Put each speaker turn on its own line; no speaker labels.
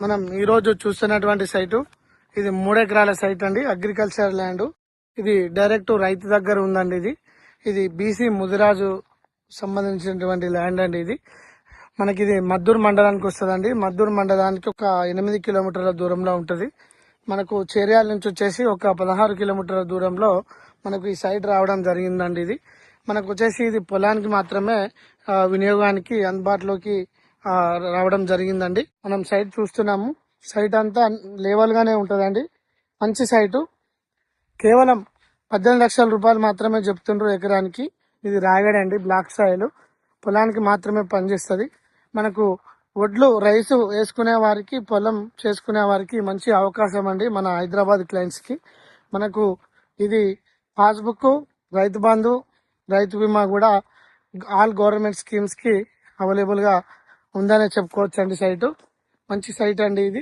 మనం ఈ రోజు చూస్తున్నటువంటి సైటు ఇది 3 ఎకరాల సైట్ అండి. Agriculture land. ఇది డైరెక్ట్ రైతు దగ్గర ఉందండి. ఇది బీసీ ముదిరాజు సంబంధించినటువంటి ల్యాండ్ అండి. మనకి ఇది మద్దూరు మండలానికి వస్తుందండి. మద్దూరు మండలానికి ఒక 8 కిలోమీటర్ల దూరంలో ఉంటుంది. మనకు చేర్యాల నుంచి వచ్చేసి ఒక 16 కిలోమీటర్ల దూరంలో మనకు ఈ సైట్ రావడం జరిగిందండి. మనకు వచ్చేసి ఇది పొలానికి మాత్రమే వినియోగానికి అందుబాటులోకి రావడం జరిగిందండి. మనం సైట్ చూస్తున్నాము. సైట్ అంతా లేవల్ గానే ఉంటుందండి. మంచి సైటు. కేవలం 18 లక్షల రూపాయలు మాత్రమే చెప్తుండ్రు ఎకరానికి. ఇది రాగడండి, బ్లాక్ సాయిల్. పొలానికి మాత్రమే పనిచేస్తుంది. మనకు వడ్లు రైసు వేసుకునే వారికి, పొలం చేసుకునే వారికి మంచి అవకాశం అండి. మన హైదరాబాద్ క్లయింట్స్ కి. మనకు ఇది పాస్బుక్, రైతు బంధు, రైతు బీమా కూడా ఆల్ గవర్నమెంట్ స్కీమ్స్ కి అవైలబుల్ గా ఉందనే చెప్పుకోవచ్చు అండి. సైటు మంచి సైట్ అండి ఇది.